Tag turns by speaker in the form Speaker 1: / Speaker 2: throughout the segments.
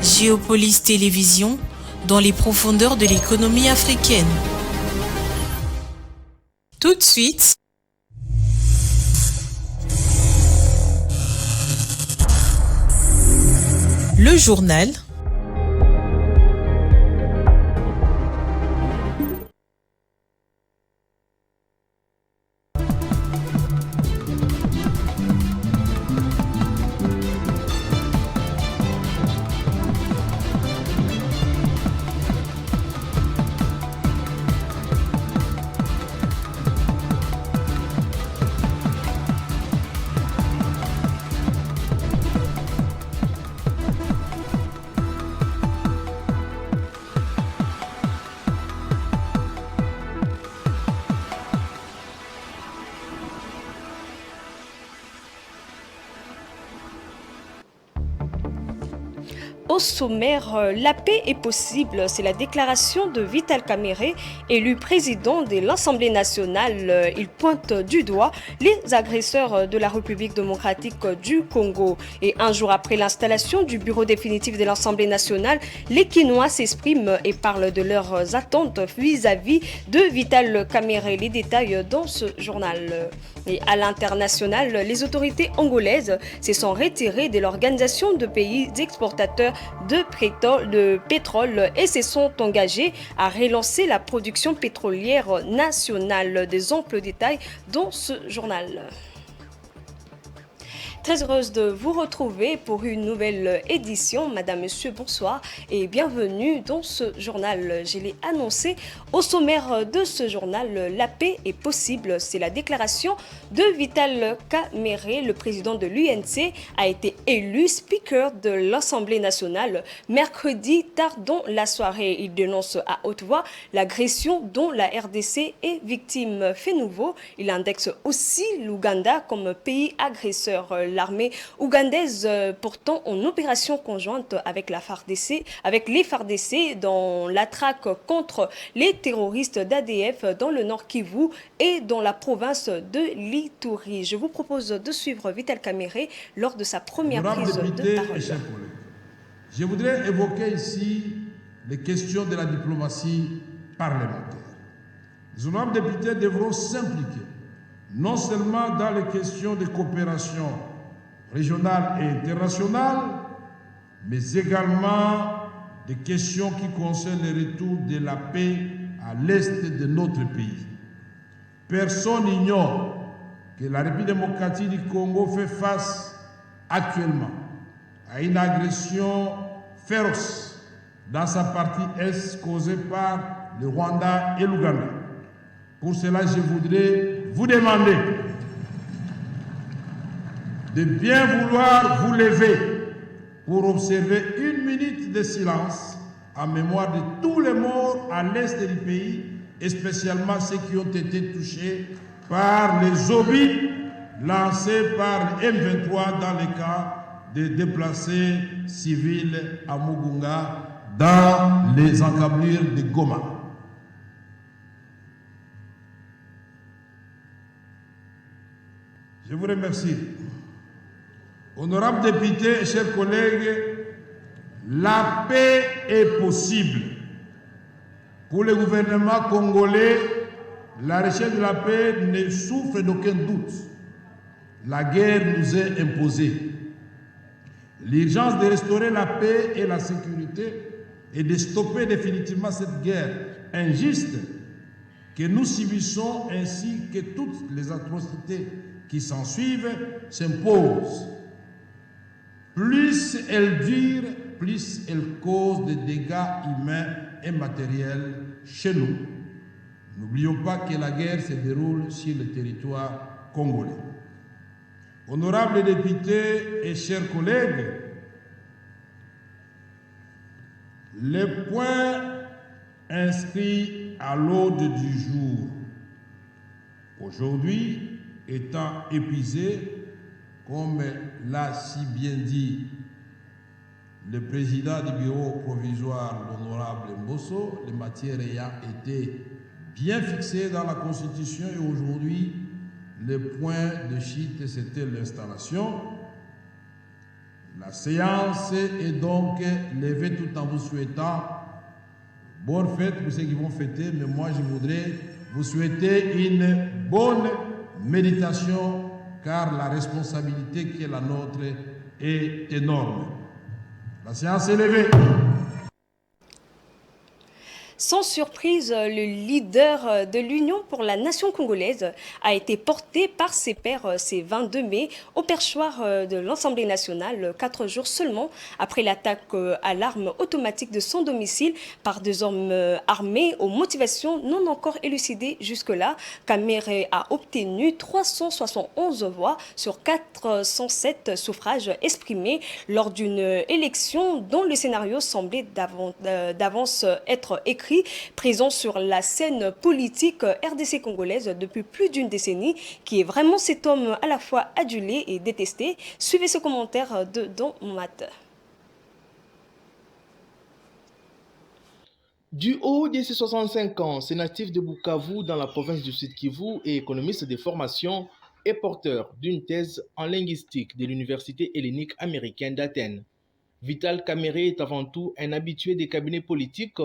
Speaker 1: Géopolis Télévision, dans les profondeurs de l'économie africaine. Tout de suite, le journal
Speaker 2: Au sommaire, la paix est possible. C'est la déclaration de Vital Kamerhe, élu président de l'Assemblée nationale. Il pointe du doigt les agresseurs de la République démocratique du Congo. Et un jour après l'installation du bureau définitif de l'Assemblée nationale, les Kinois s'expriment et parlent de leurs attentes vis-à-vis de Vital Kamerhe. Les détails dans ce journal. Et à l'international, les autorités angolaises se sont retirées de l'organisation de pays exportateurs de pétrole et se sont engagés à relancer la production pétrolière nationale. Des amples détails dans ce journal. Très heureuse de vous retrouver pour une nouvelle édition. Madame, Monsieur, bonsoir et bienvenue dans ce journal. Je l'ai annoncé au sommaire de ce journal. La paix est possible. C'est la déclaration de Vital Kamerhe, le président de l'UNC, a été élu speaker de l'Assemblée nationale mercredi tard dans la soirée. Il dénonce à haute voix l'agression dont la RDC est victime. Fait nouveau, il indexe aussi l'Ouganda comme pays agresseur. L'armée ougandaise, pourtant en opération conjointe avec les FARDC dans la traque contre les terroristes d'ADF dans le Nord Kivu et dans la province de l'Ituri. Je vous propose de suivre Vital Kamerhe lors de sa première prise de parole.
Speaker 3: Je voudrais évoquer ici les questions de la diplomatie parlementaire. Les honorables députés devront s'impliquer non seulement dans les questions de coopération régionale et internationale, mais également des questions qui concernent le retour de la paix à l'est de notre pays. Personne n'ignore que la République démocratique du Congo fait face actuellement à une agression féroce dans sa partie est causée par le Rwanda et l'Ouganda. Pour cela, je voudrais vous demander de bien vouloir vous lever pour observer une minute de silence en mémoire de tous les morts à l'est du pays, et spécialement ceux qui ont été touchés par les obus lancés par le M23 dans le cas de déplacés civils à Mugunga dans les encablures de Goma. Je vous remercie. Honorables députés et chers collègues, la paix est possible. Pour le gouvernement congolais, la recherche de la paix ne souffre d'aucun doute. La guerre nous est imposée. L'urgence de restaurer la paix et la sécurité et de stopper définitivement cette guerre injuste que nous subissons ainsi que toutes les atrocités qui s'ensuivent s'imposent. Plus elle dure, plus elle cause des dégâts humains et matériels chez nous. N'oublions pas que la guerre se déroule sur le territoire congolais. Honorables députés et chers collègues, les points inscrits à l'ordre du jour aujourd'hui étant épuisés, comme l'a si bien dit le président du bureau provisoire, l'honorable Mbosso, les matières ayant été bien fixées dans la Constitution, et aujourd'hui, le point de chute, c'était l'installation. La séance est donc levée tout en vous souhaitant bonne fête pour ceux qui vont fêter, mais moi je voudrais vous souhaiter une bonne méditation car la responsabilité qui est la nôtre est énorme. La séance est levée.
Speaker 2: Sans surprise, le leader de l'Union pour la nation congolaise a été porté par ses pairs ce 22 mai au perchoir de l'Assemblée nationale, 4 jours seulement après l'attaque à l'arme automatique de son domicile par deux hommes armés aux motivations non encore élucidées jusque-là. Kamere a obtenu 371 voix sur 407 suffrages exprimés lors d'une élection dont le scénario semblait d'avance être écrit. Présent sur la scène politique RDC congolaise depuis plus d'une décennie, qui est vraiment cet homme à la fois adulé et détesté. Suivez ce commentaire de Don Mat.
Speaker 4: Du haut de ses 65 ans, ce natif de Bukavu dans la province du Sud Kivu et économiste de formation est porteur d'une thèse en linguistique de l'Université hellénique américaine d'Athènes. Vital Kamerhe est avant tout un habitué des cabinets politiques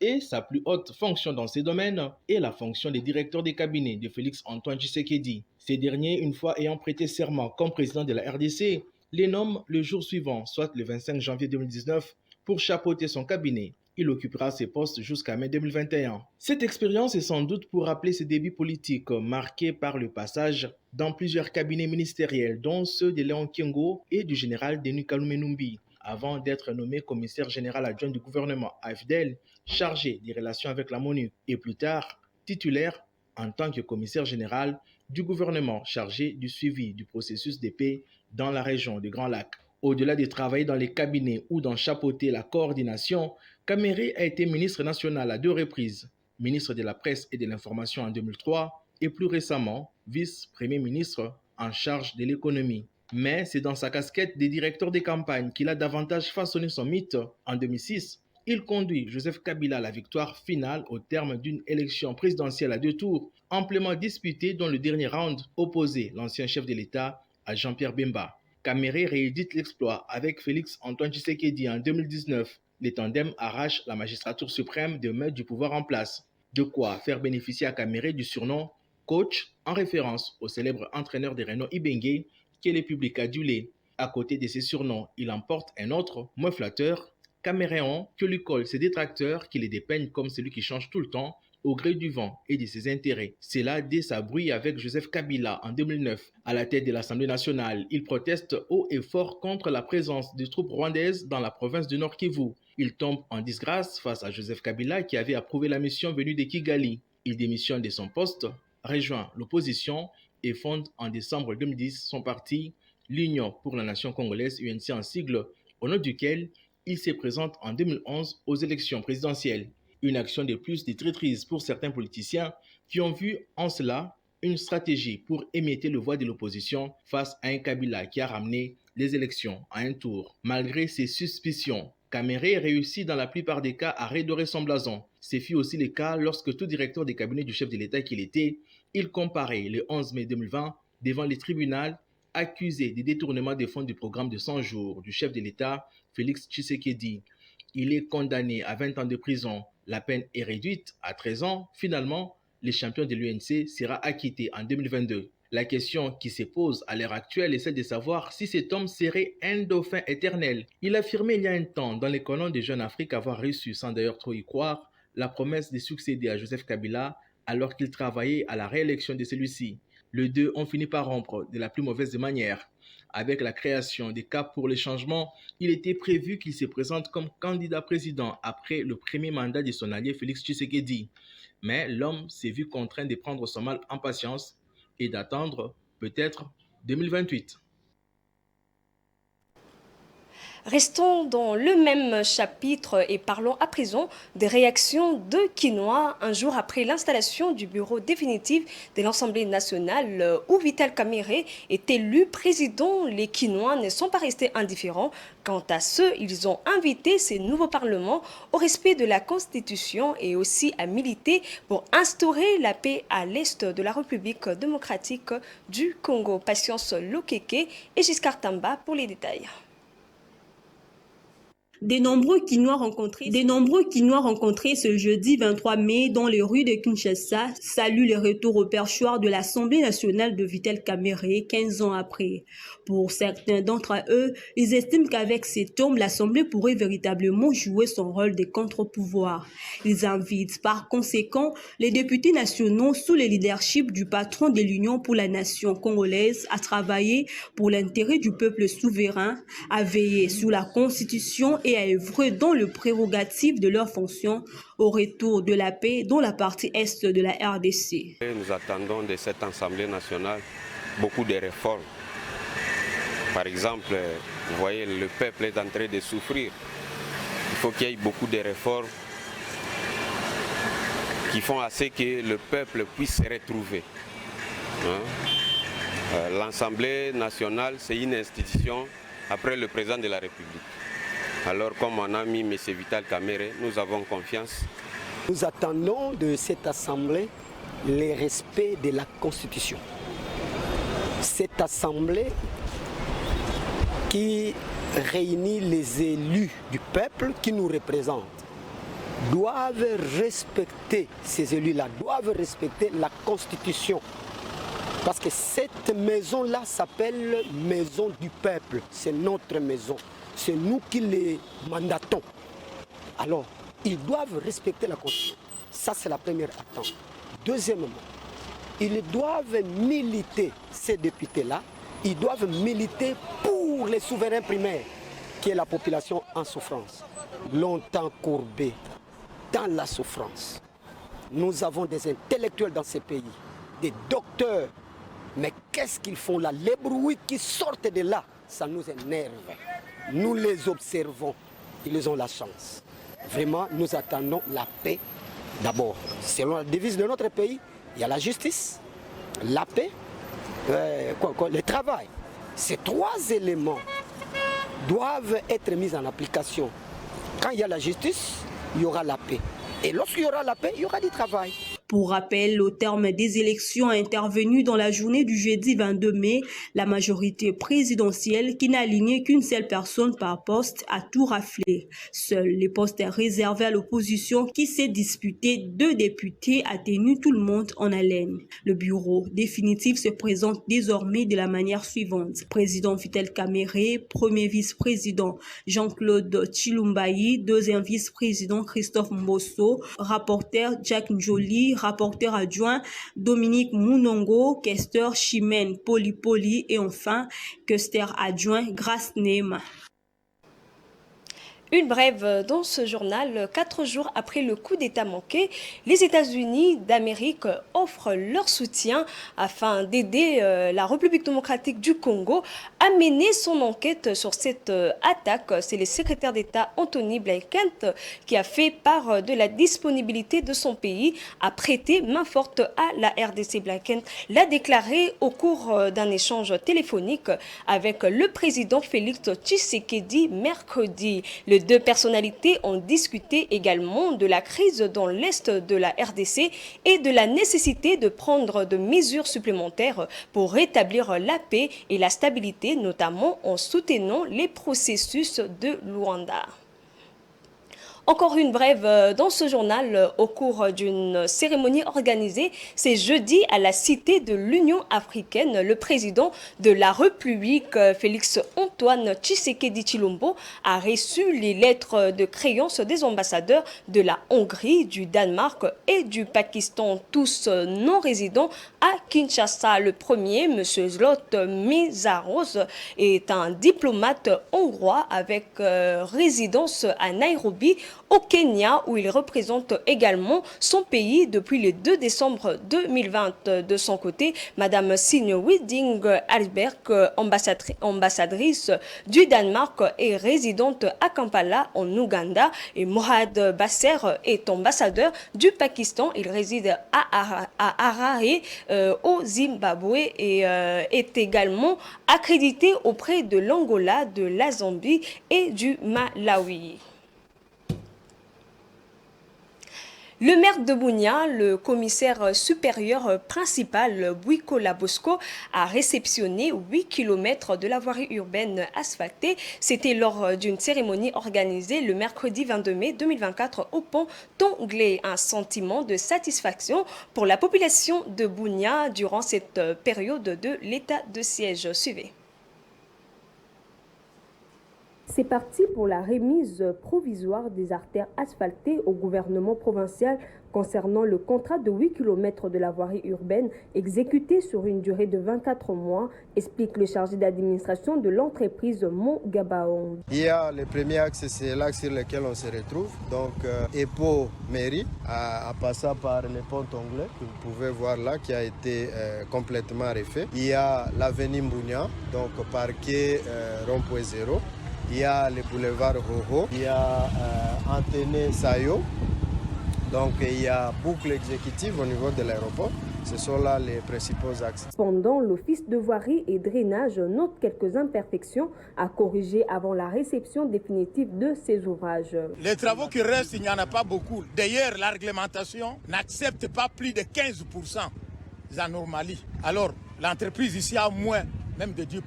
Speaker 4: et sa plus haute fonction dans ces domaines est la fonction de directeur des cabinets de Félix-Antoine Tshisekedi. Ces derniers, une fois ayant prêté serment comme président de la RDC, les nomment le jour suivant, soit le 25 janvier 2019, pour chapeauter son cabinet. Il occupera ces postes jusqu'à mai 2021. Cette expérience est sans doute pour rappeler ses débuts politiques marqués par le passage dans plusieurs cabinets ministériels, dont ceux de Léon Kiengo et du général Denis Kalou-Menumbi, avant d'être nommé commissaire général adjoint du gouvernement AFDEL, chargé des relations avec la MONUC, et plus tard titulaire en tant que commissaire général du gouvernement chargé du suivi du processus de paix dans la région des Grands Lacs. Au-delà de travailler dans les cabinets ou d'en chapeauter la coordination, Kamerhe a été ministre national à 2 reprises, ministre de la Presse et de l'Information en 2003 et plus récemment vice-premier ministre en charge de l'économie. Mais c'est dans sa casquette de directeur des campagnes qu'il a davantage façonné son mythe. En 2006, il conduit Joseph Kabila à la victoire finale au terme d'une élection présidentielle à 2 tours, amplement disputée dont le dernier round opposait l'ancien chef de l'État à Jean-Pierre Bemba. Kamerhe réédite l'exploit avec Félix-Antoine Tshisekedi en 2019. Les tandems arrachent la magistrature suprême de mettre du pouvoir en place. De quoi faire bénéficier à Kamerhe du surnom « coach » en référence au célèbre entraîneur des Renault Ibenge que le public adulé. À côté de ces surnoms, il emporte un autre, moins flatteur, Caméréon, que lui collent ses détracteurs qui les dépeignent comme celui qui change tout le temps au gré du vent et de ses intérêts. C'est là dès sa brouille avec Joseph Kabila en 2009. À la tête de l'Assemblée nationale, il proteste haut et fort contre la présence des troupes rwandaises dans la province du Nord Kivu. Il tombe en disgrâce face à Joseph Kabila qui avait approuvé la mission venue de Kigali. Il démissionne de son poste, rejoint l'opposition et fonde en décembre 2010 son parti, l'Union pour la nation congolaise, UNC en sigle, au nom duquel il se présente en 2011 aux élections présidentielles. Une action de plus de traîtrise pour certains politiciens qui ont vu en cela une stratégie pour émietter le voix de l'opposition face à un Kabila qui a ramené les élections à un tour. Malgré ses suspicions, Kamerhe réussit dans la plupart des cas à redorer son blason. Ce fut aussi le cas lorsque tout directeur des cabinets du chef de l'État qu'il était, il comparait le 11 mai 2020 devant les tribunaux accusé de détournement des fonds du programme de 100 jours du chef de l'État, Félix Tshisekedi. Il est condamné à 20 ans de prison. La peine est réduite à 13 ans. Finalement, le champion de l'UNC sera acquitté en 2022. La question qui se pose à l'heure actuelle est celle de savoir si cet homme serait un dauphin éternel. Il affirmait il y a un temps dans les colonnes de Jeune Afrique avoir reçu, sans d'ailleurs trop y croire, la promesse de succéder à Joseph Kabila alors qu'il travaillait à la réélection de celui-ci. Les deux ont fini par rompre de la plus mauvaise des manières. Avec la création des Cap pour le changement, il était prévu qu'il se présente comme candidat président après le premier mandat de son allié Félix Tshisekedi. Mais l'homme s'est vu contraint de prendre son mal en patience et d'attendre peut-être 2028.
Speaker 2: Restons dans le même chapitre et parlons à présent des réactions de Kinois un jour après l'installation du bureau définitif de l'Assemblée nationale où Vital Kamerhe est élu président. Les Kinois ne sont pas restés indifférents. Quant à ceux, ils ont invité ces nouveaux parlements au respect de la Constitution et aussi à militer pour instaurer la paix à l'est de la République démocratique du Congo. Patience Lokeke et Giscard Tamba pour les détails.
Speaker 5: Des nombreux Kinois rencontrés ce jeudi 23 mai dans les rues de Kinshasa saluent le retour au perchoir de l'Assemblée nationale de Vital Kamerhe 15 ans après. Pour certains d'entre eux, ils estiment qu'avec cet homme, l'Assemblée pourrait véritablement jouer son rôle de contre-pouvoir. Ils invitent par conséquent les députés nationaux sous le leadership du patron de l'Union pour la nation congolaise à travailler pour l'intérêt du peuple souverain, à veiller sur la Constitution et à œuvrer dans le prérogative de leurs fonctions au retour de la paix dans la partie est de la RDC.
Speaker 6: Nous attendons de cette Assemblée nationale beaucoup de réformes. Par exemple, vous voyez, le peuple est en train de souffrir. Il faut qu'il y ait beaucoup de réformes qui font assez que le peuple puisse se retrouver. L'Assemblée nationale, c'est une institution après le président de la République. Alors, comme mon ami M. Vital Kamerhe, nous avons confiance.
Speaker 7: Nous attendons de cette Assemblée le respect de la Constitution. Cette Assemblée qui réunit les élus du peuple qui nous représentent doivent respecter, ces élus-là doivent respecter la Constitution. Parce que cette maison-là s'appelle Maison du peuple, c'est notre maison. C'est nous qui les mandatons. Alors, ils doivent respecter la Constitution. Ça, c'est la première attente. Deuxièmement, ils doivent militer, ces députés-là, ils doivent militer pour les souverains primaires, qui est la population en souffrance. Longtemps courbée dans la souffrance. Nous avons des intellectuels dans ces pays, des docteurs. Mais qu'est-ce qu'ils font là? Les bruits qui sortent de là, ça nous énerve. Nous les observons, ils ont la chance. Vraiment, nous attendons la paix d'abord. Selon la devise de notre pays, il y a la justice, la paix, le travail. Ces trois éléments doivent être mis en application. Quand il y a la justice, il y aura la paix. Et lorsqu'il y aura la paix, il y aura du travail.
Speaker 5: Pour rappel, au terme des élections intervenues dans la journée du jeudi 22 mai, la majorité présidentielle, qui n'a aligné qu'une seule personne par poste, a tout raflé. Seuls les postes réservés à l'opposition, qui s'est disputé 2 députés, a tenu tout le monde en haleine. Le bureau définitif se présente désormais de la manière suivante. Président Vital Kamerhe, premier vice-président Jean-Claude Chilumbayi, deuxième vice-président Christophe Mbosso, rapporteur Jack Njoli, rapporteur adjoint Dominique Mounongo, questeur Chimène Polipoli et enfin questeur adjoint Grace Nema.
Speaker 2: Une brève dans ce journal. 4 jours après le coup d'État manqué, les États-Unis d'Amérique offrent leur soutien afin d'aider la République démocratique du Congo à mener son enquête sur cette attaque. C'est le secrétaire d'État Anthony Blinken qui a fait part de la disponibilité de son pays à prêter main forte à la RDC. Blinken l'a déclaré au cours d'un échange téléphonique avec le président Félix Tshisekedi mercredi. Les 2 personnalités ont discuté également de la crise dans l'est de la RDC et de la nécessité de prendre de mesures supplémentaires pour rétablir la paix et la stabilité, notamment en soutenant les processus de Luanda. Encore une brève dans ce journal au cours d'une cérémonie organisée c'est jeudi à la Cité de l'Union africaine. Le président de la République, Félix Antoine Tshisekedi Tshilombo, a reçu les lettres de créance des ambassadeurs de la Hongrie, du Danemark et du Pakistan, tous non résidents à Kinshasa. Le premier, M. Zlot Mészáros, est un diplomate hongrois avec résidence à Nairobi, au Kenya, où il représente également son pays depuis le 2 décembre 2020. De son côté, Madame Signe Widing Alberg, ambassadrice du Danemark et résidente à Kampala en Ouganda, et Mohad Basser est ambassadeur du Pakistan. Il réside à Harare au Zimbabwe et est également accrédité auprès de l'Angola, de la Zambie et du Malawi. Le maire de Bunia, le commissaire supérieur principal Bouikola Bosco, a réceptionné 8 km de la voirie urbaine asphaltée. C'était lors d'une cérémonie organisée le mercredi 22 mai 2024 au pont Tonglé. Un sentiment de satisfaction pour la population de Bunia durant cette période de l'état de siège. Suivez. C'est parti pour la remise provisoire des artères asphaltées au gouvernement provincial concernant le contrat de 8 km de la voirie urbaine exécuté sur une durée de 24 mois, explique le chargé d'administration de l'entreprise Mont-Gabaon.
Speaker 8: Il y a le premier axe, c'est l'axe sur lequel on se retrouve, donc EPO Mairie, en passant par le pont Tonglé, que vous pouvez voir là, qui a été complètement refait. Il y a l'avenue Mbounia, donc parquet rond-point 0. Il y a le boulevard Hoho, il y a Anténé Sayo, donc il y a boucle exécutive au niveau de l'aéroport. Ce sont là les principaux axes.
Speaker 2: Cependant, l'Office de voirie et drainage note quelques imperfections à corriger avant la réception définitive de ces ouvrages.
Speaker 9: Les travaux qui restent, il n'y en a pas beaucoup. D'ailleurs, la réglementation n'accepte pas plus de 15% d'anormalies. Alors, l'entreprise ici a moins, même de 10%.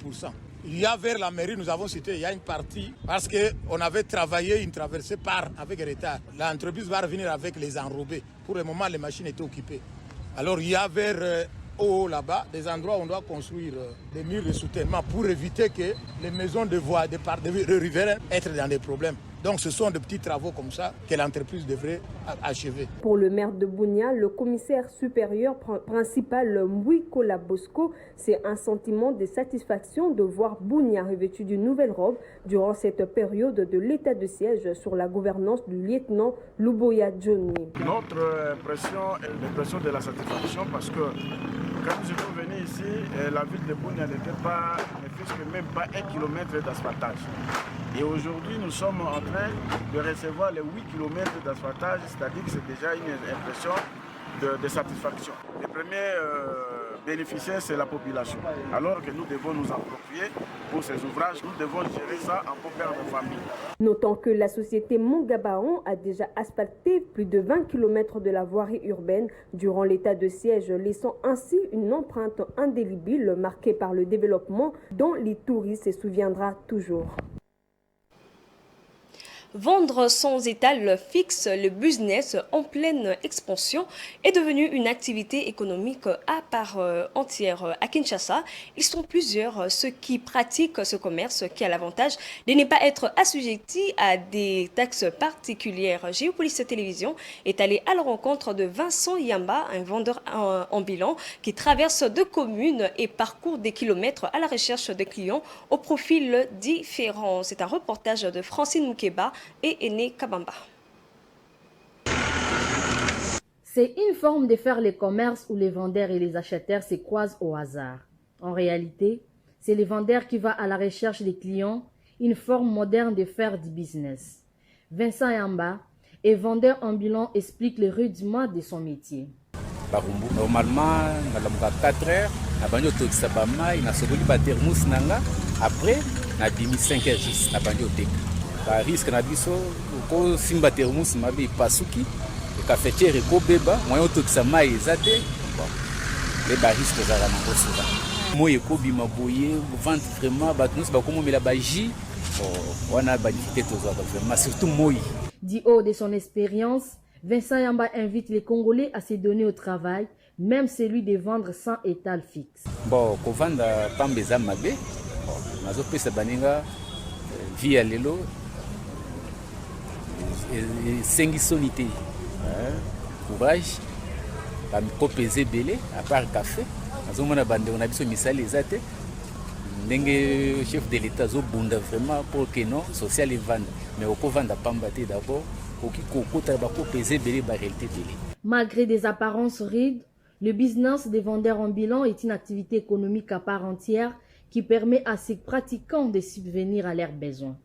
Speaker 9: Il y a vers la mairie, nous avons cité, il y a une partie, parce qu'on avait travaillé une traversée avec retard. L'entreprise va revenir avec les enrobés. Pour le moment, les machines étaient occupées. Alors il y a vers haut là-bas des endroits où on doit construire des murs de soutènement pour éviter que les maisons de voies de riverains être dans des problèmes. Donc ce sont de petits travaux comme ça que l'entreprise devrait achever.
Speaker 2: Pour le maire de Bunia, le commissaire supérieur principal Bouikola Bosco, c'est un sentiment de satisfaction de voir Bunia revêtu d'une nouvelle robe durant cette période de l'état de siège sur la gouvernance du lieutenant Luboya Johnny.
Speaker 10: Notre impression est l'impression de la satisfaction parce que quand nous sommes venus ici, la ville de Bunia n'était pas, ne fait même pas 1 km d'asphaltage. Et aujourd'hui, nous sommes en train de recevoir les 8 km d'asphaltage, c'est-à-dire que c'est déjà une impression de satisfaction. Les premiers bénéficiaires, c'est la population. Alors que nous devons nous approprier pour ces ouvrages, nous devons gérer ça en bon père de famille.
Speaker 2: Notons que la société Mont-Gabaon a déjà asphalté plus de 20 km de la voirie urbaine durant l'état de siège, laissant ainsi une empreinte indélébile marquée par le développement dont les touristes se souviendront toujours. Vendre sans étal fixe, le business en pleine expansion est devenu une activité économique à part entière à Kinshasa. Ils sont plusieurs ceux qui pratiquent ce commerce qui a l'avantage de ne pas être assujettis à des taxes particulières. Géopolice Télévision est allé à la rencontre de Vincent Yamba, un vendeur ambulant qui traverse 2 communes et parcourt des kilomètres à la recherche de clients au profil différent. C'est un reportage de Francine Moukeba et Aîné Kabamba.
Speaker 11: C'est une forme de faire le commerce où les vendeurs et les acheteurs se croisent au hasard. En réalité, c'est le vendeur qui va à la recherche des clients, une forme moderne de faire du business. Vincent Yamba est vendeur ambulant, explique les rudiments de son métier.
Speaker 12: Normalement, à 4 heures, après, na 5 heures juste na banyotek. Ba risque na biso ko simba termus mabe pasuki e cafetière ko beba moyo tokisa mai ezate bon les ba risque za na ngosuka moyo ko bima boye vente vraiment ba tous ba komo mela ba ji wana ba difficulté tozo vraiment surtout moyo.
Speaker 11: Du haut de son expérience, Vincent Yamba invite les Congolais à se donner au travail, même celui de vendre sans étal fixe.
Speaker 12: Bon, ko vanda pambeza mabe nazo pesa baninga via lelo sengisonité courage ko peser belé à part café nazo mona bande on a biso misali ezate ndenge chef de l'état zo bunda vraiment pour que non social et vendre mais au vendre pamba té d'abord au ki kokota ba ko peser belé ba réalité belé.
Speaker 11: Malgré des apparences rides, le business des vendeurs ambulants est une activité économique à part entière qui permet à ses pratiquants de subvenir à leurs besoins.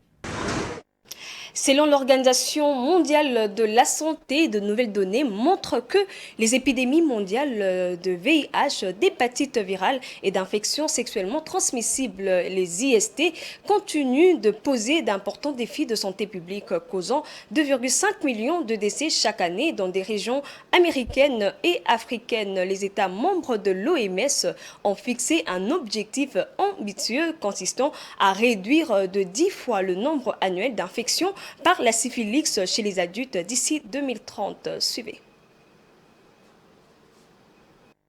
Speaker 2: Selon l'Organisation mondiale de la santé, de nouvelles données montrent que les épidémies mondiales de VIH, d'hépatite virale et d'infections sexuellement transmissibles, les IST, continuent de poser d'importants défis de santé publique, causant 2,5 millions de décès chaque année dans des régions américaines et africaines. Les États membres de l'OMS ont fixé un objectif ambitieux consistant à réduire de 10 fois le nombre annuel d'infections par la syphilis chez les adultes d'ici 2030. Suivez.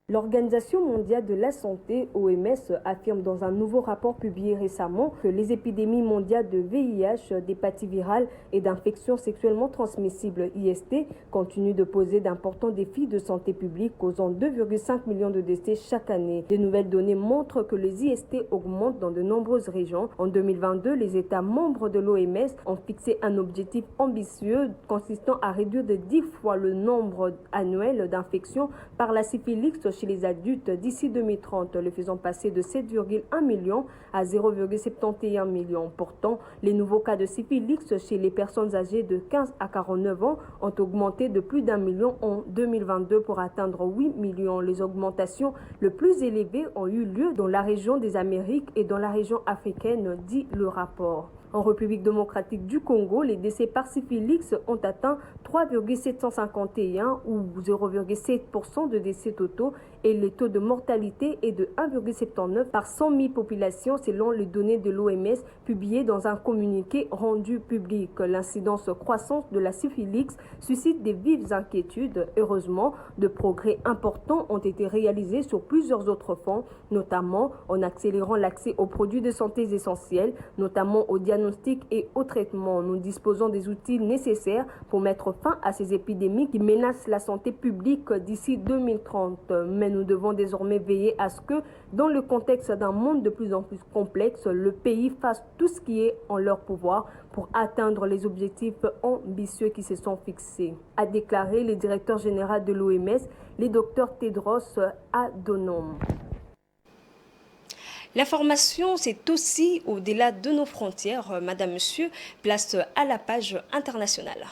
Speaker 2: L'Organisation mondiale de la santé, OMS, affirme dans un nouveau rapport publié récemment que les épidémies mondiales de VIH, d'hépatite virale et d'infections sexuellement transmissibles IST continuent de poser d'importants défis de santé publique causant 2,5 millions de décès chaque année. Les nouvelles données montrent que les IST augmentent dans de nombreuses régions. En 2022, les États membres de l'OMS ont fixé un objectif ambitieux consistant à réduire de 10 fois le nombre annuel d'infections par la syphilis chez les adultes d'ici 2030, le faisant passer de 7,1 millions à 0,71 millions. Pourtant, les nouveaux cas de syphilis chez les personnes âgées de 15 à 49 ans ont augmenté de plus d'1 million en 2022 pour atteindre 8 millions. Les augmentations les plus élevées ont eu lieu dans la région des Amériques et dans la région africaine, dit le rapport. En République démocratique du Congo, les décès par syphilis ont atteint 3,751 ou 0,7% de décès totaux et le taux de mortalité est de 1,79 par 100 000 populations selon les données de l'OMS publiées dans un communiqué rendu public. L'incidence croissante de la syphilis suscite des vives inquiétudes. Heureusement, de progrès importants ont été réalisés sur plusieurs autres fronts, notamment en accélérant l'accès aux produits de santé essentiels, notamment au diagnostic et au traitement. Nous disposons des outils nécessaires pour mettre fin à ces épidémies qui menacent la santé publique d'ici 2030. Mais nous devons désormais veiller à ce que, dans le contexte d'un monde de plus en plus complexe, le pays fasse tout ce qui est en leur pouvoir pour atteindre les objectifs ambitieux qui se sont fixés, a déclaré le directeur général de l'OMS, le Dr Tedros Adhanom. L'information, c'est aussi au-delà de nos frontières. Madame, Monsieur, place à la page internationale.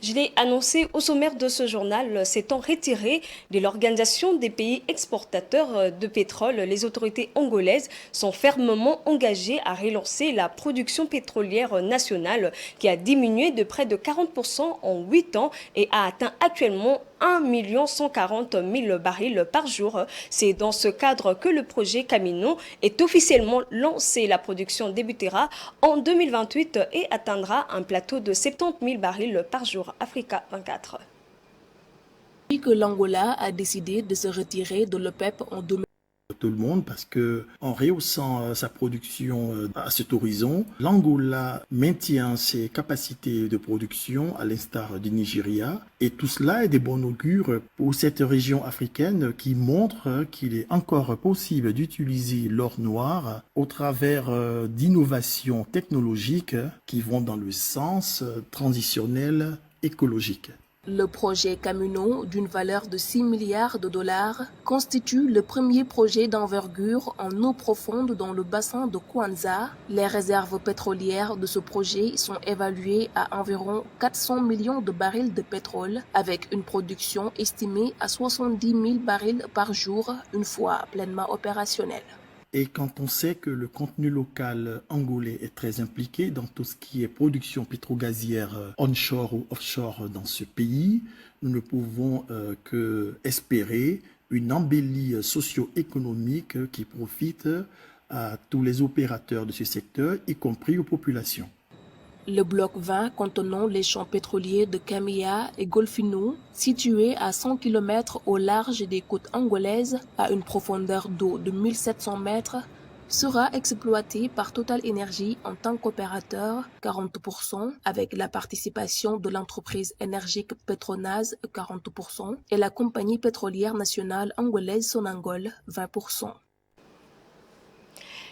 Speaker 2: Je l'ai annoncé au sommaire de ce journal, s'étant retiré de l'Organisation des pays exportateurs de pétrole, les autorités angolaises sont fermement engagées à relancer la production pétrolière nationale qui a diminué de près de 40% en 8 ans et a atteint actuellement 1 140 000 barils par jour. C'est dans ce cadre que le projet Camino est officiellement lancé. La production débutera en 2028 et atteindra un plateau de 70 000 barils par jour. Africa 24.
Speaker 13: Depuis que l'Angola a décidé de se retirer de l'OPEP en 2000.
Speaker 14: Tout le monde parce que en rehaussant sa production à cet horizon, l'Angola maintient ses capacités de production à l'instar du Nigeria et tout cela est des bons augures pour cette région africaine qui montre qu'il est encore possible d'utiliser l'or noir au travers d'innovations technologiques qui vont dans le sens transitionnel écologique.
Speaker 13: Le projet Camino, d'une valeur de 6 milliards de dollars, constitue le premier projet d'envergure en eau profonde dans le bassin de Kwanza. Les réserves pétrolières de ce projet sont évaluées à environ 400 millions de barils de pétrole, avec une production estimée à 70 000 barils par jour, une fois pleinement opérationnelle.
Speaker 14: Et quand on sait que le contenu local angolais est très impliqué dans tout ce qui est production pétrogazière onshore ou offshore dans ce pays, nous ne pouvons que espérer une embellie socio-économique qui profite à tous les opérateurs de ce secteur, y compris aux populations.
Speaker 13: Le bloc 20 contenant les champs pétroliers de Camilla et Golfinho, situés à 100 km au large des côtes angolaises, à une profondeur d'eau de 1700 mètres, sera exploité par Total Energy en tant qu'opérateur, 40%, avec la participation de l'entreprise énergique Petronas, 40%, et la compagnie pétrolière nationale angolaise Sonangol, 20%.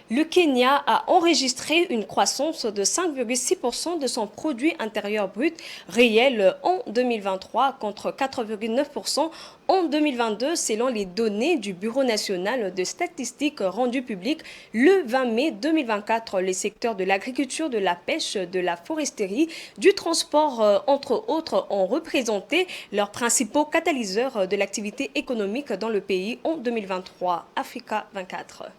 Speaker 2: Le Kenya a enregistré une croissance de 5,6% de son produit intérieur brut réel en 2023 contre 4,9% en 2022 selon les données du Bureau national de statistiques rendues publiques le 20 mai 2024. Les secteurs de l'agriculture, de la pêche, de la foresterie, du transport, entre autres, ont représenté leurs principaux catalyseurs de l'activité économique dans le pays en 2023. Africa 24.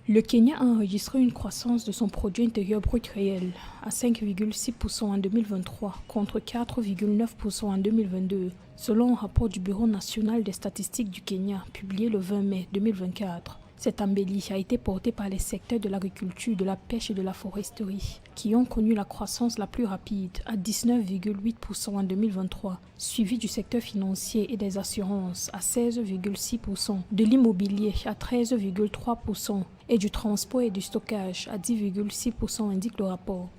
Speaker 15: Le Kenya a enregistré une croissance de son produit intérieur brut réel à 5,6% en 2023 contre 4,9% en 2022, selon un rapport du Bureau national des statistiques du Kenya publié le 20 mai 2024. Cette embellie a été portée par les secteurs de l'agriculture, de la pêche et de la foresterie, qui ont connu la croissance la plus rapide à 19,8% en 2023, suivi du secteur financier et des assurances à 16,6%, de l'immobilier à 13,3% et du transport et du stockage à 10,6%, indique le rapport.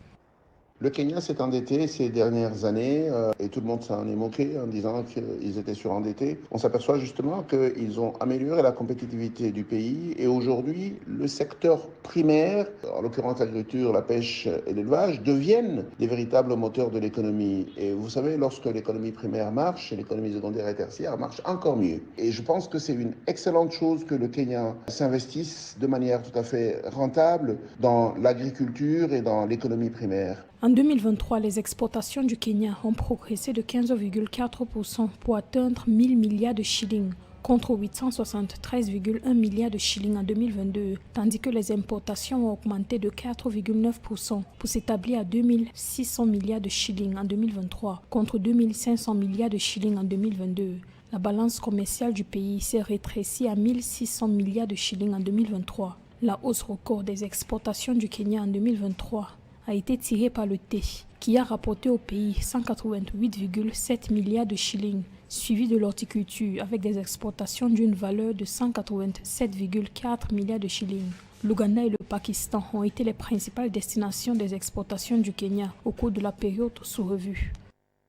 Speaker 16: Le Kenya s'est endetté ces dernières années et tout le monde s'en est moqué en disant qu'ils étaient surendettés. On s'aperçoit justement qu'ils ont amélioré la compétitivité du pays et aujourd'hui, le secteur primaire, en l'occurrence l'agriculture, la pêche et l'élevage, deviennent des véritables moteurs de l'économie. Et vous savez, lorsque l'économie primaire marche, l'économie secondaire et tertiaire marche encore mieux. Et je pense que c'est une excellente chose que le Kenya s'investisse de manière tout à fait rentable dans l'agriculture et dans l'économie primaire.
Speaker 15: En 2023, les exportations du Kenya ont progressé de 15,4% pour atteindre 1000 milliards de shillings contre 873,1 milliards de shillings en 2022, tandis que les importations ont augmenté de 4,9% pour s'établir à 2600 milliards de shillings en 2023 contre 2500 milliards de shillings en 2022. La balance commerciale du pays s'est rétrécie à 1600 milliards de shillings en 2023. La hausse record des exportations du Kenya en 2023 a été tiré par le thé, qui a rapporté au pays 188,7 milliards de shillings, suivi de l'horticulture avec des exportations d'une valeur de 187,4 milliards de shillings. L'Ouganda et le Pakistan ont été les principales destinations des exportations du Kenya au cours de la période sous revue.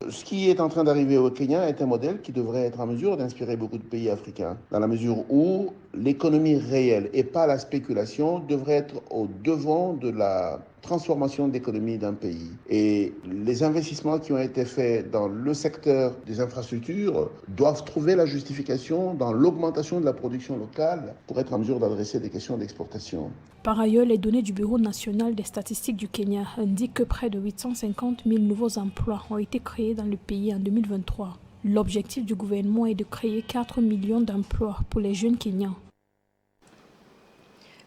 Speaker 16: Ce qui est en train d'arriver au Kenya est un modèle qui devrait être en mesure d'inspirer beaucoup de pays africains, dans la mesure où l'économie réelle et pas la spéculation devrait être au devant de la transformation d'économie d'un pays. Et les investissements qui ont été faits dans le secteur des infrastructures doivent trouver la justification dans l'augmentation de la production locale pour être en mesure d'adresser des questions d'exportation.
Speaker 15: Par ailleurs, les données du Bureau national des statistiques du Kenya indiquent que près de 850 000 nouveaux emplois ont été créés dans le pays en 2023. L'objectif du gouvernement est de créer 4 millions d'emplois pour les jeunes Kenyans.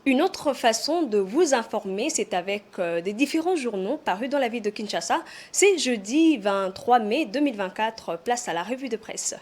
Speaker 2: Une autre façon de vous informer, c'est avec des différents journaux parus dans la ville de Kinshasa. C'est jeudi 23 mai 2024, place à la revue de presse.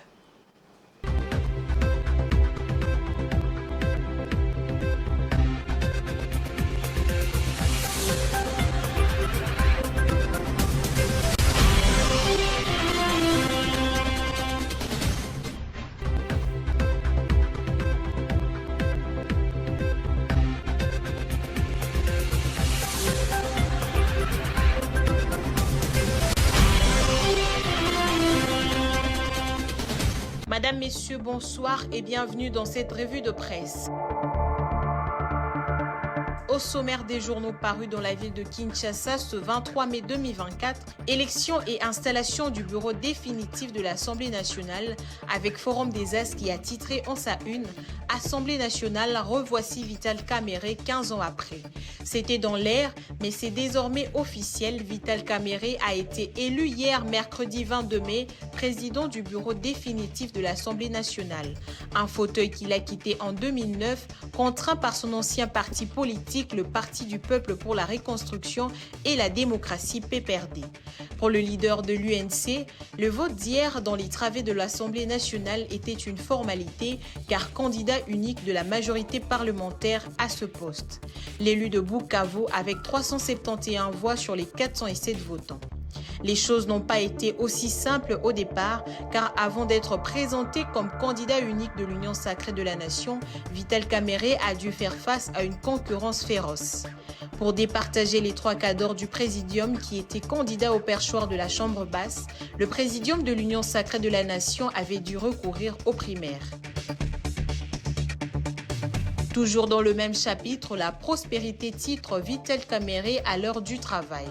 Speaker 1: Mesdames, Messieurs, bonsoir et bienvenue dans cette revue de presse. Au sommaire des journaux parus dans la ville de Kinshasa ce 23 mai 2024, élection et installation du bureau définitif de l'Assemblée nationale avec Forum des As qui a titré en sa une « Assemblée nationale, revoici Vital Kamerhe 15 ans après ». C'était dans l'air, mais c'est désormais officiel. Vital Kamerhe a été élu hier mercredi 22 mai, président du bureau définitif de l'Assemblée nationale. Un fauteuil qu'il a quitté en 2009, contraint par son ancien parti politique, le Parti du peuple pour la reconstruction et la démocratie PPRD. Pour le leader de l'UNC, le vote d'hier dans les travées de l'Assemblée nationale était une formalité car candidat unique de la majorité parlementaire à ce poste. L'élu de Bukavu avec 371 voix sur les 407 votants. Les choses n'ont pas été aussi simples au départ, car avant d'être présenté comme candidat unique de l'Union sacrée de la nation, Vital Kamerhe a dû faire face à une concurrence féroce. Pour départager les 3 cadres du Présidium qui étaient candidats au perchoir de la Chambre basse, le Présidium de l'Union sacrée de la nation avait dû recourir aux primaires. Toujours dans le même chapitre, la prospérité titre Vital Kamerhe à l'heure du travail.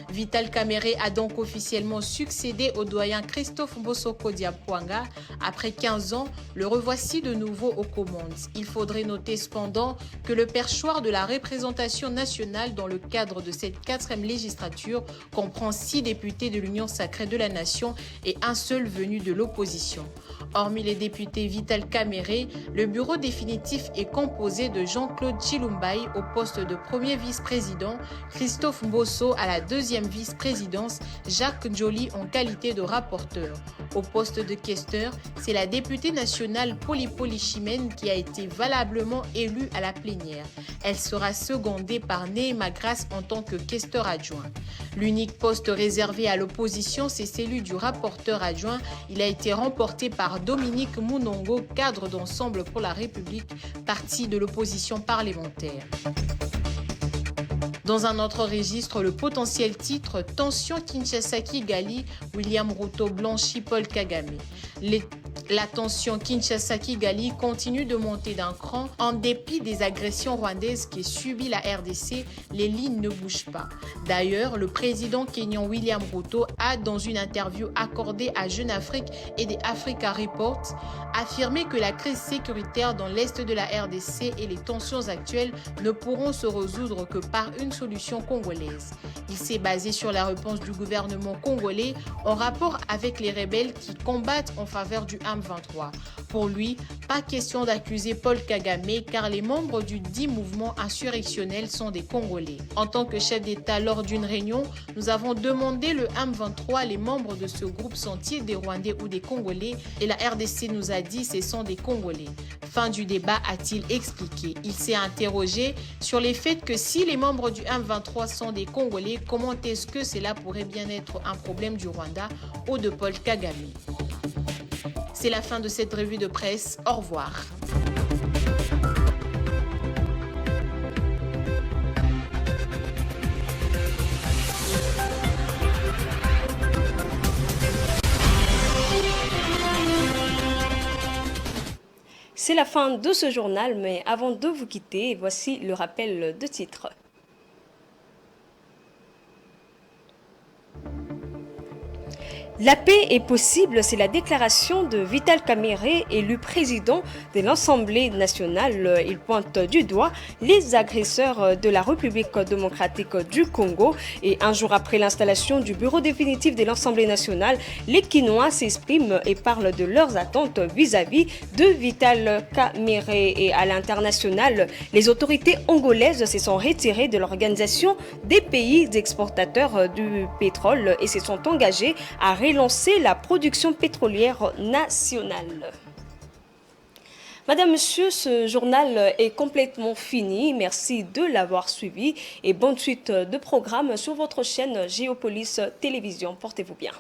Speaker 1: Vital Kamerhe a donc officiellement succédé au doyen Christophe Mbosoko Diapwanga. Après 15 ans, le revoici de nouveau aux commandes. Il faudrait noter cependant que le perchoir de la représentation nationale dans le cadre de cette 4e législature comprend 6 députés de l'Union sacrée de la nation et un seul venu de l'opposition. Hormis les députés Vital Kamerhe, le bureau définitif est composé de Jean-Claude Chilumbai au poste de premier vice-président, Christophe Mbosso à la 2e vice-présidence, Jacques Joly en qualité de rapporteur. Au poste de questeur, c'est la députée nationale Polypoli Chimène qui a été valablement élue à la plénière. Elle sera secondée par Néhéma Grasse en tant que questeur adjoint. L'unique poste réservé à l'opposition, c'est celui du rapporteur adjoint. Il a été remporté par Dominique Mounongo, cadre d'Ensemble pour la République, parti de l'opposition parlementaire. Dans un autre registre, le potentiel titre « Tension Kinshasa-Kigali, William Ruto blanchit Paul Kagame ». La tension Kinshasa-Kigali continue de monter d'un cran. En dépit des agressions rwandaises qui subit la RDC, les lignes ne bougent pas. D'ailleurs, le président kényan William Ruto a, dans une interview accordée à Jeune Afrique et des Africa Report, affirmé que la crise sécuritaire dans l'est de la RDC et les tensions actuelles ne pourront se résoudre que par une solution congolaise. Il s'est basé sur la réponse du gouvernement congolais en rapport avec les rebelles qui combattent en faveur du M23. Pour lui, pas question d'accuser Paul Kagame car les membres du dit mouvement insurrectionnel sont des Congolais. En tant que chef d'État lors d'une réunion, nous avons demandé le M23, les membres de ce groupe sont-ils des Rwandais ou des Congolais et la RDC nous a dit ce sont des Congolais. Fin du débat, a-t-il expliqué. Il s'est interrogé sur les faits que si les membres du M23 sont des Congolais, comment est-ce que cela pourrait bien être un problème du Rwanda ou de Paul Kagame? C'est la fin de cette revue de presse. Au revoir.
Speaker 2: C'est la fin de ce journal, mais avant de vous quitter, voici le rappel de titres. La paix est possible, c'est la déclaration de Vital Kamerhe, élu président de l'Assemblée nationale. Il pointe du doigt les agresseurs de la République démocratique du Congo. Et un jour après l'installation du bureau définitif de l'Assemblée nationale, les Kinois s'expriment et parlent de leurs attentes vis-à-vis de Vital Kamerhe. Et à l'international, les autorités angolaises se sont retirées de l'organisation des pays exportateurs du pétrole et se sont engagées à relancer la production pétrolière nationale. Madame, Monsieur, ce journal est complètement fini. Merci de l'avoir suivi et bonne suite de programmes sur votre chaîne Géopolis Télévision. Portez-vous bien.